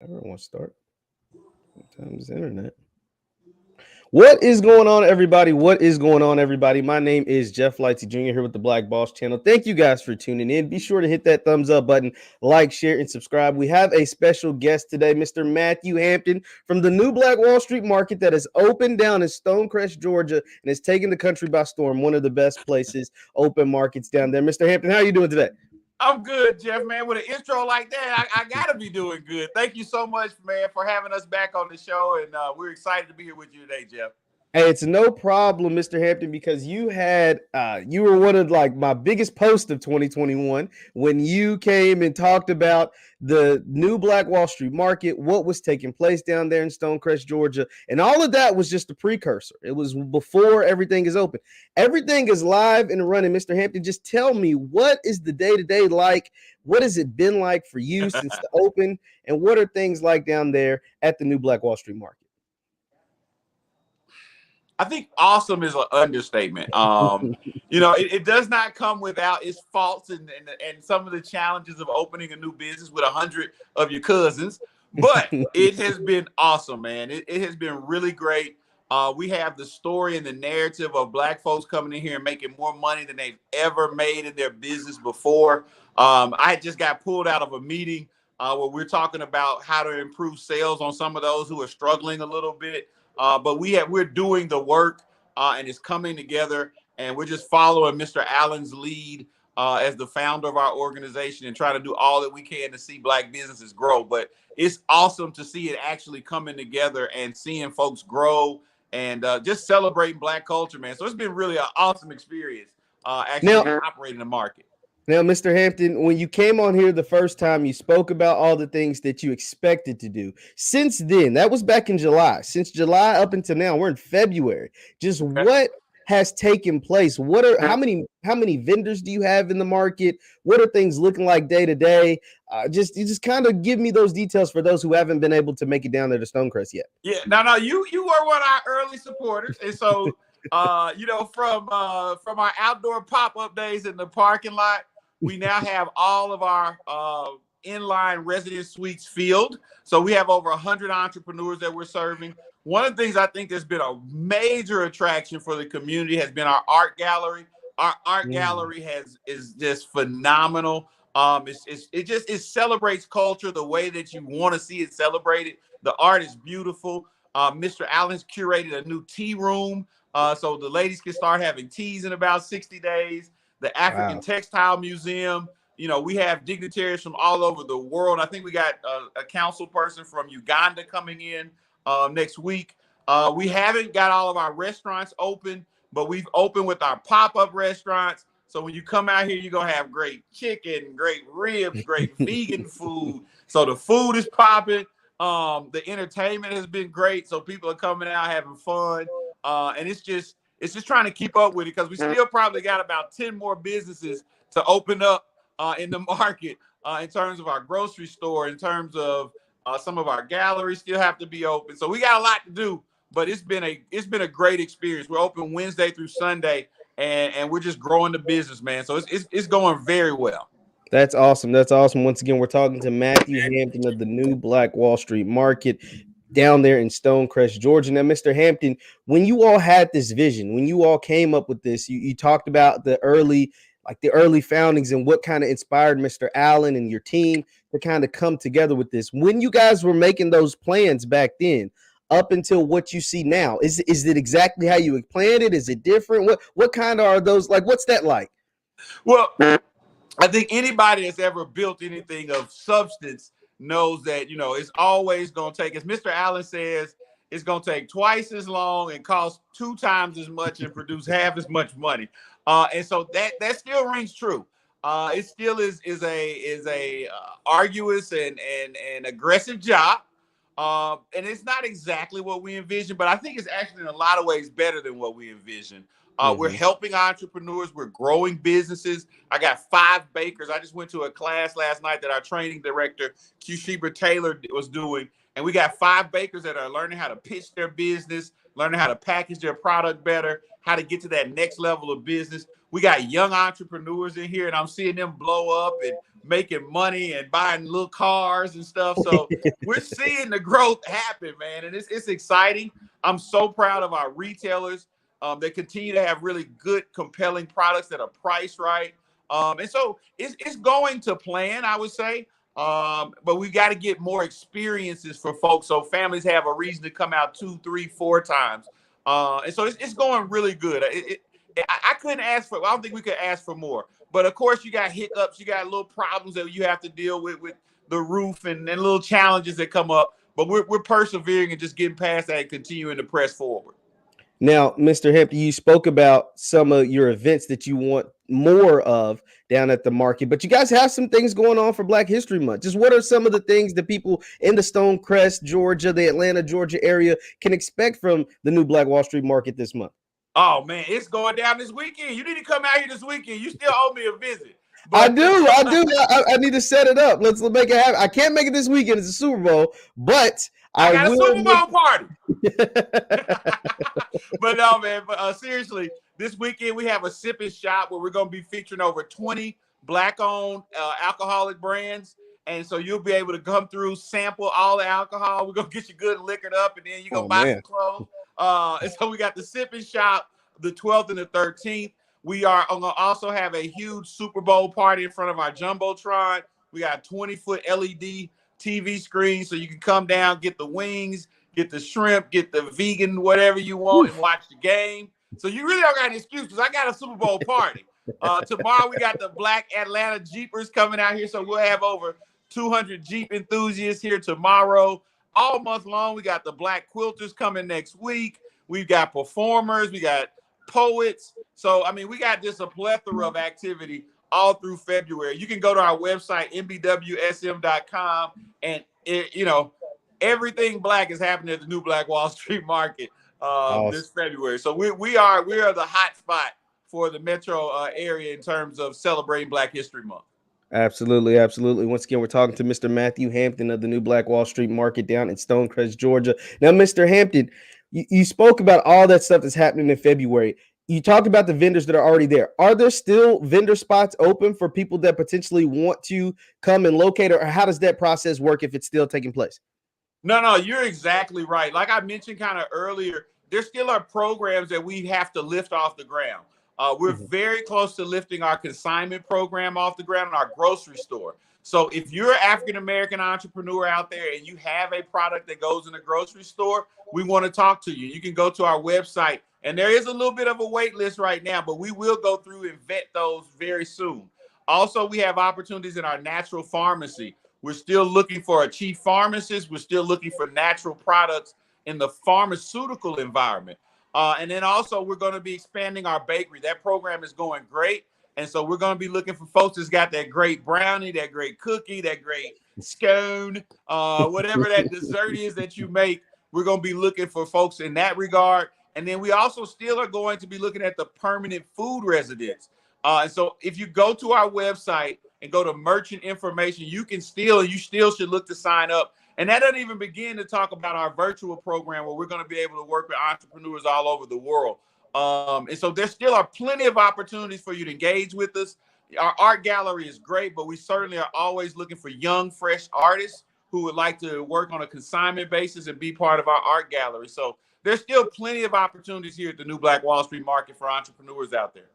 Everyone wants to start. Sometimes the internet. What is going on, everybody? What is going on, everybody? My name is JeffLightsyJr. here with the Black Boss channel. Thank you guys for tuning in. Be sure to hit that thumbs up button, like, share, and subscribe. We have a special guest today, Mr. Matthew Hampton from the new Black Wall Street market that is open down in Stonecrest, Georgia, and is taking the country by storm. One of the best places, open markets down there. Mr. Hampton, how are you doing today? I'm good, Jeff, man. With an intro like that, I got to be doing good. Thank you so much, man, for having us back on the show. And we're excited to be here with you today, Jeff. Hey, it's no problem, Mr. Hampton, because you had you were one of like my biggest posts of 2021 when you came and talked about the new Black Wall Street market, what was taking place down there in Stonecrest, Georgia, and all of that was just a precursor. It was before everything is open. Everything is live and running. Mr. Hampton, just tell me, what is the day-to-day like? What has it been like for you since the open, and what are things like down there at the new Black Wall Street market? I think awesome is an understatement. It does not come without its faults and some of the challenges of opening a new business with 100 of your cousins. But it has been awesome, man. It has been really great. We have the story and the narrative of Black folks coming in here and making more money than they've ever made in their business before. I just got pulled out of a meeting where we're talking about how to improve sales on some of those who are struggling a little bit. But we're doing the work and it's coming together, and we're just following Mr. Allen's lead as the founder of our organization and trying to do all that we can to see Black businesses grow. But it's awesome to see it actually coming together and seeing folks grow and just celebrating Black culture, man. So it's been really an awesome experience actually operating the market. Now, Mr. Hampton, when you came on here the first time, you spoke about all the things that you expected to do. Since then, that was back in July. Since July up until now, we're in February. Just what has taken place? How many vendors do you have in the market? What are things looking like day to day? Just kind of give me those details for those who haven't been able to make it down there to Stonecrest yet. Yeah, no, you were one of our early supporters, and so from our outdoor pop-up days in the parking lot, we now have all of our inline residence suites filled. So we have over 100 entrepreneurs that we're serving. One of the things I think that's been a major attraction for the community has been our art gallery. Our art gallery is just phenomenal. It celebrates culture the way that you want to see it celebrated. The art is beautiful. Mr. Allen's curated a new tea room so the ladies can start having teas in about 60 days. The African Textile Museum. We have dignitaries from all over the world. I think we got a council person from Uganda coming in next week. We haven't got all of our restaurants open, but we've opened with our pop-up restaurants. So when you come out here, you're going to have great chicken, great ribs, great vegan food. So the food is popping. The entertainment has been great. So people are coming out having fun. And it's just trying to keep up with it because we still probably got about 10 more businesses to open up in the market in terms of our grocery store, in terms of some of our galleries still have to be open. So we got a lot to do, but it's been a great experience. We're open Wednesday through Sunday, and we're just growing the business, man. So it's going very well. That's awesome. That's awesome. Once again, we're talking to Matthew Hampton of the new Black Wall Street market down there in Stonecrest, Georgia. Now, Mr. Hampton, when you all had this vision, when you all came up with this, you talked about the early foundings and what kind of inspired Mr. Allen and your team to kind of come together with this. When you guys were making those plans back then, up until what you see now, is it exactly how you had planned it? Is it different? What kind of are those like? What's that like? Well, I think anybody that's ever built anything of substance knows that, it's always going to take, as Mr. Allen says, it's going to take twice as long and cost 2 times as much and produce half as much money. And so that still rings true. It still is a arduous and aggressive job. And it's not exactly what we envisioned, but I think it's actually in a lot of ways better than what we envisioned. We're helping entrepreneurs. We're growing businesses. I got 5 bakers. I just went to a class last night that our training director, Q Taylor, was doing. And we got 5 bakers that are learning how to pitch their business, learning how to package their product better, how to get to that next level of business. We got young entrepreneurs in here, and I'm seeing them blow up and making money and buying little cars and stuff. So we're seeing the growth happen, man, and it's exciting. I'm so proud of our retailers. They continue to have really good, compelling products that are priced right. And so it's going to plan, I would say. But we got to get more experiences for folks so families have a reason to come out 2, 3, 4 times. And so it's going really good. I couldn't ask for, I don't think we could ask for more. But of course, you got hiccups, you got little problems that you have to deal with the roof and little challenges that come up. But we're persevering and just getting past that and continuing to press forward. Now, Mr. Hampton, you spoke about some of your events that you want more of down at the market, but you guys have some things going on for Black History Month. Just what are some of the things that people in the Stonecrest, Georgia, the Atlanta, Georgia area can expect from the new Black Wall Street Market this month? Oh, man, it's going down this weekend. You need to come out here this weekend. You still owe me a visit. But I do. I need to set it up. Let's make it happen. I can't make it this weekend. It's a Super Bowl, but I got a will Super Bowl party. But no, man. But seriously, this weekend we have a sip and shop where we're going to be featuring over 20 Black-owned alcoholic brands. And so you'll be able to come through, sample all the alcohol. We're going to get you good liquored up, and then you're going to buy some clothes. And so we got the sip and shop the 12th and the 13th. We are going to also have a huge Super Bowl party in front of our Jumbotron. We got a 20-foot LED TV screen, so you can come down, get the wings, get the shrimp, get the vegan, whatever you want, and watch the game. So you really don't got any excuse because I got a Super Bowl party. Tomorrow we got the Black Atlanta Jeepers coming out here, so we'll have over 200 Jeep enthusiasts here tomorrow. All month long, we got the Black Quilters coming next week. We've got performers, we got poets. So, I mean, we got just a plethora of activity all through February. You can go to our website, NBWSM.com, and, everything Black is happening at the new Black Wall Street Market this February. So we are the hot spot for the metro area in terms of celebrating Black History Month. Absolutely, absolutely. Once again, we're talking to Mr. Matthew Hampton of the new Black Wall Street Market down in Stonecrest, Georgia. Now, Mr. Hampton, you spoke about all that stuff that's happening in February. You talked about the vendors that are already there. Are there still vendor spots open for people that potentially want to come and locate, or how does that process work if it's still taking place? No, you're exactly right. Like I mentioned kind of earlier, there still are programs that we have to lift off the ground. We're very close to lifting our consignment program off the ground in our grocery store. So if you're an African-American entrepreneur out there and you have a product that goes in a grocery store, we want to talk to you. You can go to our website, and there is a little bit of a wait list right now, but we will go through and vet those very soon. Also, we have opportunities in our natural pharmacy. We're still looking for a chief pharmacist. We're still looking for natural products in the pharmaceutical environment. And then also we're going to be expanding our bakery. That program is going great. And so we're going to be looking for folks that's got that great brownie, that great cookie, that great scone, whatever that dessert is that you make. We're going to be looking for folks in that regard. And then we also still are going to be looking at the permanent food residents. And so if you go to our website and go to merchant information, you still should look to sign up. And that doesn't even begin to talk about our virtual program where we're going to be able to work with entrepreneurs all over the world. And so there still are plenty of opportunities for you to engage with us. Our art gallery is great, but we certainly are always looking for young, fresh artists who would like to work on a consignment basis and be part of our art gallery. So there's still plenty of opportunities here at the new Black Wall Street Market for entrepreneurs out there.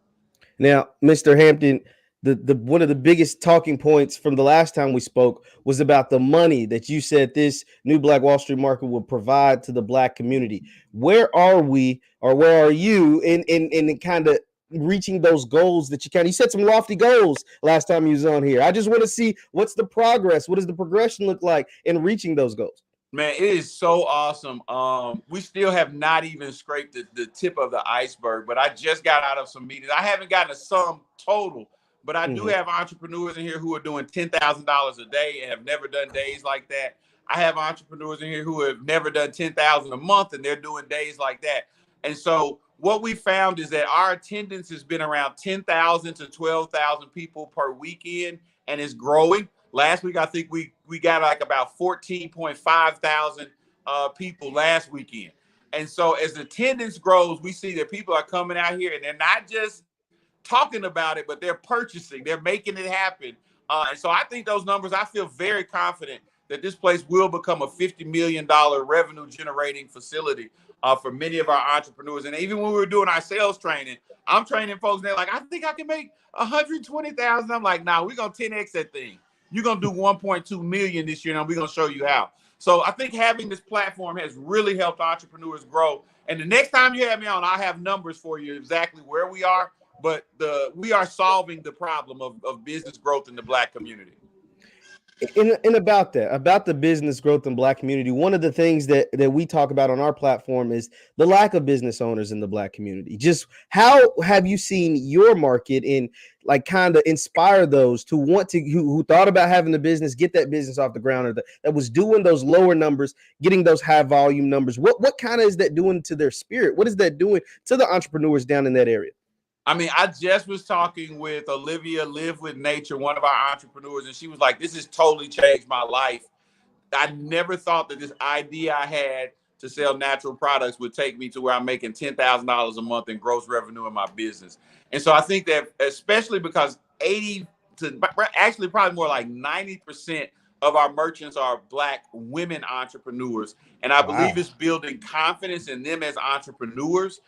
Now, Mr. Hampton, the one of the biggest talking points from the last time we spoke was about the money that you said this new Black Wall Street Market will provide to the Black community. Where are we, or where are you in kind of reaching those goals that you set some lofty goals last time you was on here? I just want to see what's the progress. What does the progression look like in reaching those goals? Man, it is so awesome. We still have not even scraped the tip of the iceberg, but I just got out of some meetings. I haven't gotten a sum total, but I do have entrepreneurs in here who are doing $10,000 a day and have never done days like that. I have entrepreneurs in here who have never done $10,000 a month and they're doing days like that. And so what we found is that our attendance has been around 10,000 to 12,000 people per weekend, and it's growing. Last week, I think we got like about 14.5 thousand people last weekend. And so as attendance grows, we see that people are coming out here and they're not just talking about it, but they're purchasing, they're making it happen. And so I think those numbers, I feel very confident that this place will become a $50 million revenue generating facility for many of our entrepreneurs. And even when we were doing our sales training, I'm training folks, and they're like, I think I can make 120,000. I'm like, nah, we're going to 10X that thing. You're going to do 1.2 million this year, and we're going to show you how. So I think having this platform has really helped entrepreneurs grow. And the next time you have me on, I'll have numbers for you exactly where we are. But we are solving the problem of business growth in the Black community. And about the business growth in Black community, one of the things that we talk about on our platform is the lack of business owners in the Black community. Just how have you seen your market in like kind of inspire those to want to who thought about having a business, get that business off the ground, or that was doing those lower numbers, getting those high volume numbers? What kind of is that doing to their spirit? What is that doing to the entrepreneurs down in that area? I mean, I just was talking with Olivia Live with Nature, one of our entrepreneurs, and she was like, this has totally changed my life. I never thought that this idea I had to sell natural products would take me to where I'm making $10,000 a month in gross revenue in my business. And so I think that especially because 80 to actually probably more like 90% of our merchants are Black women entrepreneurs. And I believe it's building confidence in them as entrepreneurs.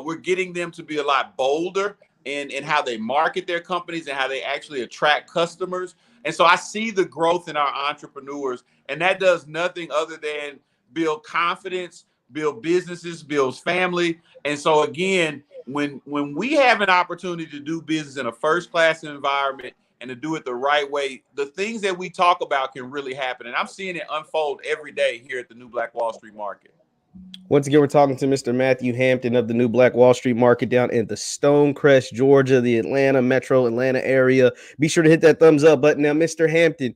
We're getting them to be a lot bolder in how they market their companies and how they actually attract customers. And so I see the growth in our entrepreneurs, and that does nothing other than build confidence, build businesses, builds family. And so again, when we have an opportunity to do business in a first-class environment and to do it the right way, the things that we talk about can really happen. And I'm seeing it unfold every day here at the New Black Wall Street Market. Once again, we're talking to Mr. Matthew Hampton of the New Black Wall Street Market down in the Stonecrest, Georgia, the metro Atlanta area. Be sure to hit that thumbs up button. Now, Mr. Hampton,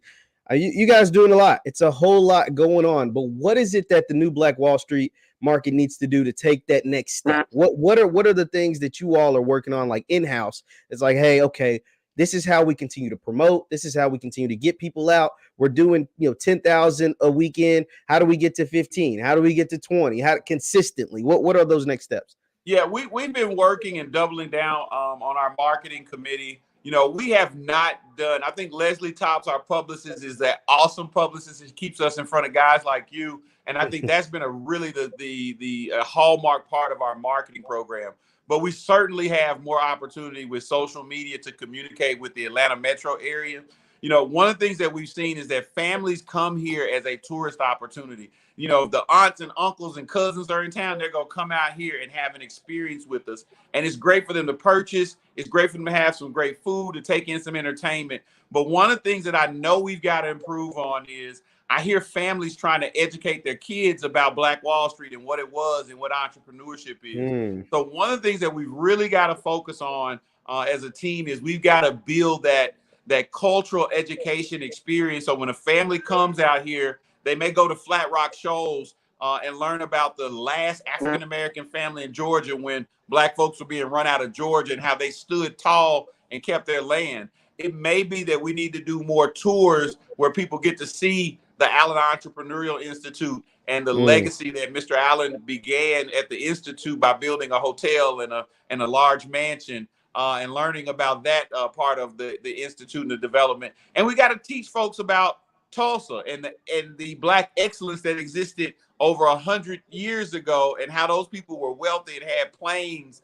you guys doing a lot. It's a whole lot going on. But what is it that the New Black Wall Street Market needs to do to take that next step? What are the things that you all are working on, like in-house? It's like, hey, okay, this is how we continue to promote. This is how we continue to get people out. We're doing, 10,000 a weekend. How do we get to 15? How do we get to 20? How consistently? What are those next steps? Yeah, we've been working and doubling down on our marketing committee. We have not done, I think Leslie Tops, our publicist, is that awesome publicist. He keeps us in front of guys like you. And I think that's been a really the hallmark part of our marketing program. But we certainly have more opportunity with social media to communicate with the Atlanta metro area. One of the things that we've seen is that families come here as a tourist opportunity. The aunts and uncles and cousins are in town. They're going to come out here and have an experience with us. And it's great for them to purchase. It's great for them to have some great food, to take in some entertainment. But one of the things that I know we've got to improve on is I hear families trying to educate their kids about Black Wall Street and what it was and what entrepreneurship is. So one of the things that we've really got to focus on as a team is we've got to build that cultural education experience. So when a family comes out here, they may go to Flat Rock Shoals and learn about the last African-American family in Georgia when Black folks were being run out of Georgia and how they stood tall and kept their land. It may be that we need to do more tours where people get to see the Allen Entrepreneurial Institute and the legacy that Mr. Allen began at the Institute by building a hotel and a large mansion. And learning about that part of the Institute and the development. And we got to teach folks about Tulsa and the Black excellence that existed over 100 years ago and how those people were wealthy and had planes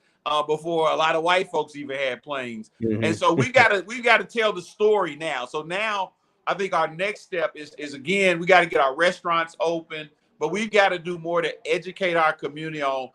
before a lot of white folks even had planes. And so we've got to tell the story now. So now I think our next step is again, we got to get our restaurants open, but we've got to do more to educate our community on.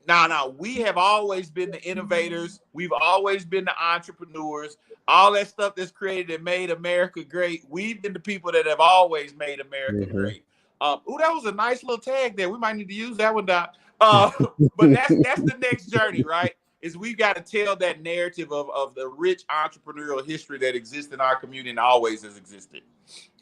Now, we have always been the innovators. We've always been the entrepreneurs. All that stuff that's created and made America great. We've been the people that have always made America great. That was a nice little tag there. We might need to use that one, Doc. But that's the next journey, right? Is we've got to tell that narrative of the rich entrepreneurial history that exists in our community and always has existed.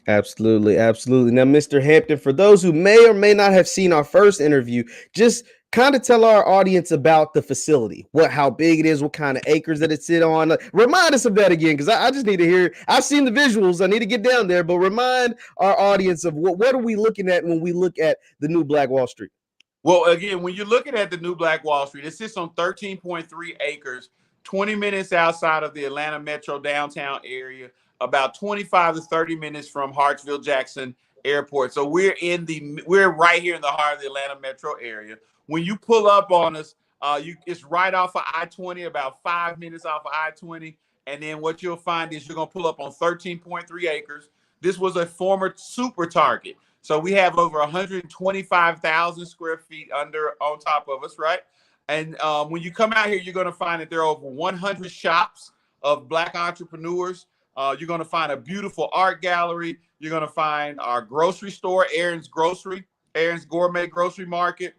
Absolutely. Absolutely. Now, Mr. Hampton, for those who may or may not have seen our first interview, just kind of tell our audience about the facility, how big it is, what kind of acres that it sit on. Remind us of that again, because I just need to hear. I've seen the visuals. I need to get down there, but remind our audience of what are we looking at when we look at the New Black Wall Street? Well, again, when you're looking at the New Black Wall Street, it sits on 13.3 acres. 20 minutes outside of the Atlanta metro downtown area, about 25 to 30 minutes from Hartsville Jackson Airport. So we're right here in the heart of the Atlanta metro area. When you pull up on us, it's right off of I-20, about 5 minutes off of I-20. And then what you'll find is you're going to pull up on 13.3 acres. This was a former super Target. So we have over 125,000 square feet on top of us, right? And when you come out here, you're going to find that there are over 100 shops of Black entrepreneurs. You're going to find a beautiful art gallery. You're going to find our grocery store, Aaron's Gourmet Grocery Market.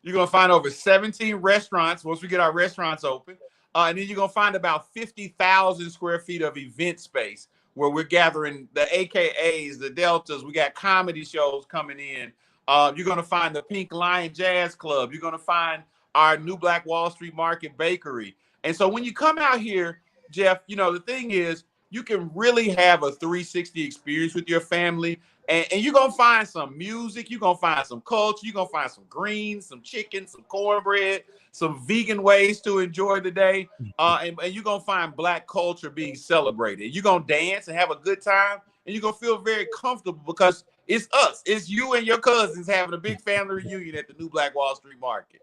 You're going to find over 17 restaurants once we get our restaurants open. And then you're going to find about 50,000 square feet of event space where we're gathering the AKAs, the Deltas. We got comedy shows coming in. You're going to find the Pink Lion Jazz Club. You're going to find our new Black Wall Street Market Bakery. And so when you come out here, Jeff, the thing is, you can really have a 360 experience with your family. And you're going to find some music. You're going to find some culture. You're going to find some greens, some chicken, some cornbread, some vegan ways to enjoy the day. And you're going to find Black culture being celebrated. You're going to dance and have a good time. And you're going to feel very comfortable because it's us. It's you and your cousins having a big family reunion at the new Black Wall Street Market.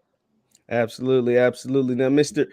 Absolutely, absolutely. Now, Mr.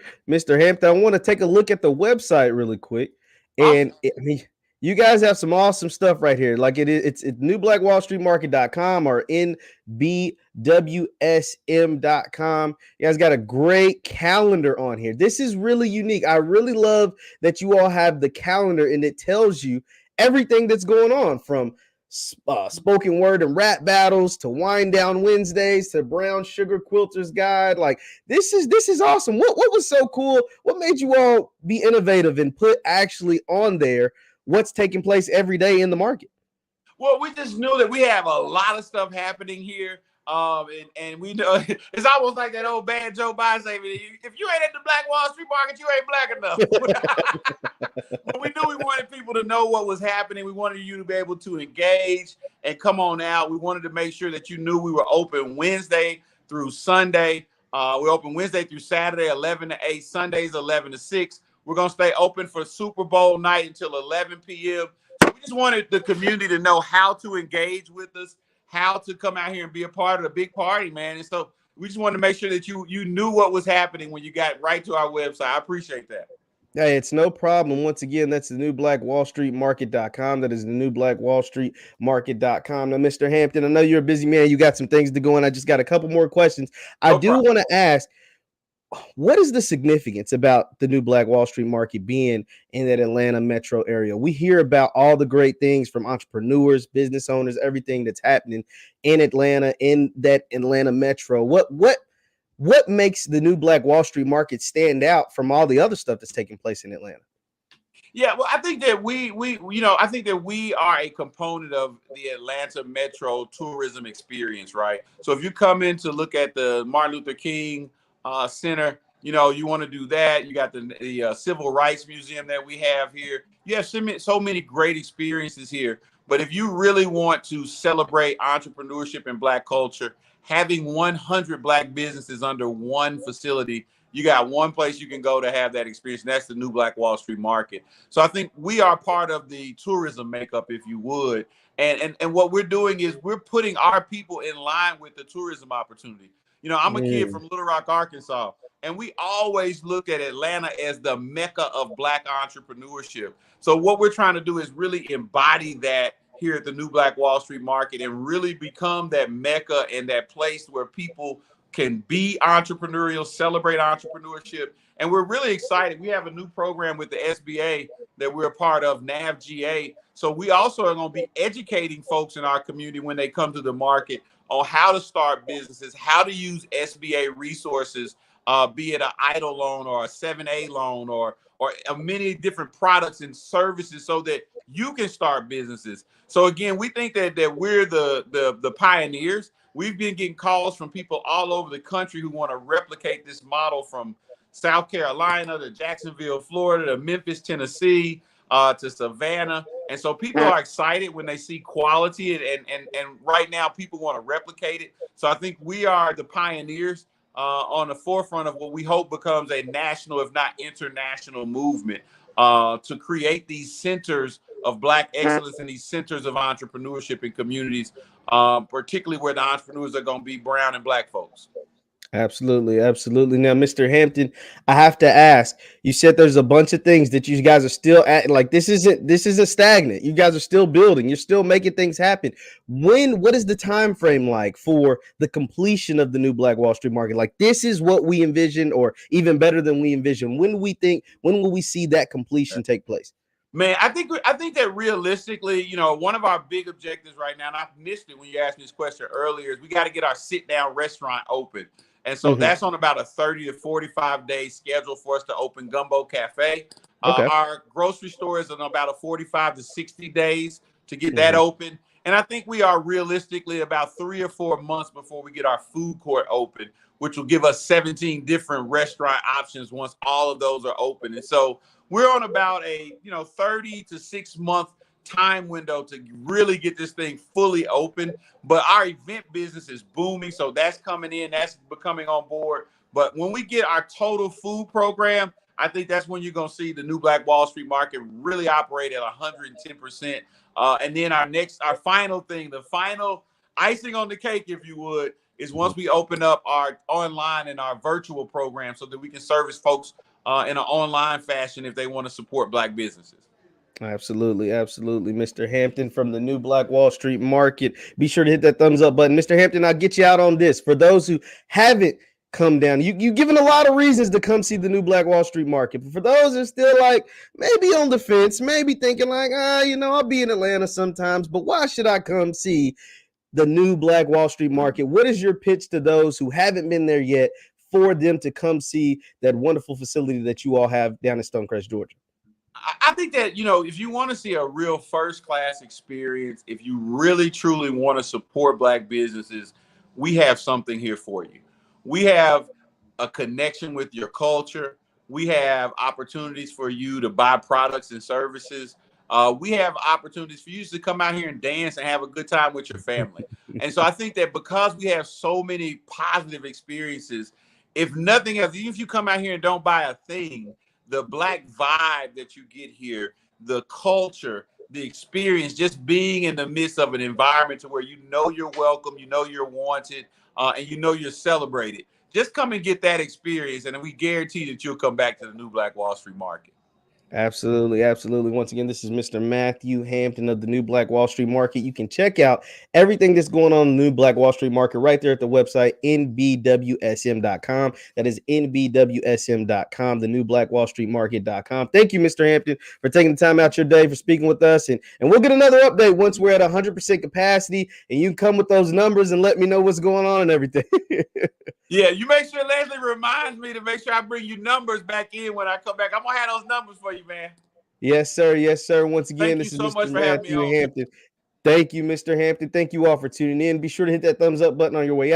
Hampton, I want to take a look at the website really quick. Awesome. And you guys have some awesome stuff right here. Like it's newblackwallstreetmarket.com or NBWSM.com. You guys got a great calendar on here. This is really unique. I really love that you all have the calendar and it tells you everything that's going on, from spoken word and rap battles to wind down Wednesdays to brown sugar quilters guide. Like this is awesome. What was so cool? What made you all be innovative and put actually on there what's taking place every day in the market? Well, we just knew that we have a lot of stuff happening here. And we know it's almost like that old bad Joe Biden statement. If you ain't at the Black Wall Street Market, you ain't Black enough. But we knew we wanted people to know what was happening. We wanted you to be able to engage and come on out. We wanted to make sure that you knew we were open Wednesday through Sunday. We're open Wednesday through Saturday, 11 to 8, Sundays, 11 to 6. We're going to stay open for Super Bowl night until 11 p.m. So we just wanted the community to know how to engage with us, how to come out here and be a part of the big party, man. And so we just wanted to make sure that you knew what was happening when you got right to our website. I appreciate that. Hey, it's no problem. Once again, that's the new blackwallstreetmarket.com. That is the new blackwallstreetmarket.com. Now, Mr. Hampton, I know you're a busy man. You got some things to go on. I just got a couple more questions. I do want to ask, what is the significance about the new Black Wall Street Market being in that Atlanta metro area? We hear about all the great things from entrepreneurs, business owners, everything that's happening in Atlanta, in that Atlanta metro. What makes the new Black Wall Street Market stand out from all the other stuff that's taking place in Atlanta? Yeah, well, I think that I think that we are a component of the Atlanta metro tourism experience, right? So if you come in to look at the Martin Luther King Center, you want to do that. You got the Civil Rights Museum that we have here. You have so many great experiences here. But if you really want to celebrate entrepreneurship and Black culture, having 100 Black businesses under one facility, you got one place you can go to have that experience, and that's the new Black Wall Street Market. So I think we are part of the tourism makeup, if you would. And what we're doing is we're putting our people in line with the tourism opportunity. I'm a kid from Little Rock, Arkansas, and we always looked at Atlanta as the mecca of Black entrepreneurship. So what we're trying to do is really embody that here at the new Black Wall Street Market and really become that mecca and that place where people can be entrepreneurial, celebrate entrepreneurship. And we're really excited. We have a new program with the SBA that we're a part of, NAVGA. So we also are going to be educating folks in our community when they come to the market on how to start businesses, how to use SBA resources, be it an EIDL loan or a 7A loan or many different products and services so that you can start businesses. So again, we think that we're the pioneers. We've been getting calls from people all over the country who want to replicate this model, from South Carolina to Jacksonville, Florida, to Memphis, Tennessee, to Savannah. And so people are excited when they see quality, and right now people want to replicate it. So I think we are the pioneers. on the forefront of what we hope becomes a national, if not international, movement to create these centers of Black excellence and these centers of entrepreneurship in communities, particularly where the entrepreneurs are going to be brown and Black folks. Absolutely, absolutely. Now, Mr. Hampton, I have to ask. You said there's a bunch of things that you guys are still at. Like this isn't stagnant. You guys are still building. You're still making things happen. What is the time frame like for the completion of the new Black Wall Street market? Like this is what we envision, or even better than we envision. When will we see that completion take place? Man, I think that realistically, one of our big objectives right now, and I missed it when you asked me this question earlier, is we got to get our sit-down restaurant open. And so that's on about a 30 to 45 day schedule for us to open Gumbo Cafe. Okay. Our grocery store is on about a 45 to 60 days to get that open. And I think we are realistically about 3 or 4 months before we get our food court open, which will give us 17 different restaurant options once all of those are open. And so we're on about a 30 to 6 month time window to really get this thing fully open. But our event business is booming, so that's coming in, that's becoming on board. But when we get our total food program, I think that's when you're going to see the new Black Wall Street market really operate at 110%. And then our final thing, the final icing on the cake, if you would, is once we open up our online and our virtual program so that we can service folks in an online fashion if they want to support Black businesses. Absolutely, absolutely. Mr. Hampton from the new Black Wall Street market. Be sure to hit that thumbs up button. Mr. Hampton, I'll get you out on this. For those who haven't come down, you've given a lot of reasons to come see the new Black Wall Street market. But for those who are still like maybe on the fence, maybe thinking like, I'll be in Atlanta sometimes, but why should I come see the new Black Wall Street market? What is your pitch to those who haven't been there yet for them to come see that wonderful facility that you all have down in Stonecrest, Georgia? I think that, if you want to see a real first-class experience, if you really, truly want to support Black businesses, we have something here for you. We have a connection with your culture. We have opportunities for you to buy products and services. We have opportunities for you to come out here and dance and have a good time with your family. And so I think that because we have so many positive experiences, if nothing else, even if you come out here and don't buy a thing, the Black vibe that you get here, the culture, the experience, just being in the midst of an environment to where you're welcome, you're wanted, and you're celebrated. Just come and get that experience, and we guarantee that you'll come back to the new Black Wall Street market. Absolutely, absolutely. Once again, this is Mr. Matthew Hampton of the new Black Wall Street market. You can check out everything that's going on in the new Black Wall Street market right there at the website nbwsm.com. That is nbwsm.com, the new Black Wall Street market.com. Thank you, Mr. Hampton, for taking the time out your day for speaking with us. And we'll get another update once we're at 100% capacity and you can come with those numbers and let me know what's going on and everything. Yeah, you make sure Leslie reminds me to make sure I bring you numbers back in when I come back. I'm going to have those numbers for you, man. Yes, sir. Yes, sir. Once again, this is so Mr. Matthew Hampton. On. Thank you, Mr. Hampton. Thank you all for tuning in. Be sure to hit that thumbs up button on your way out.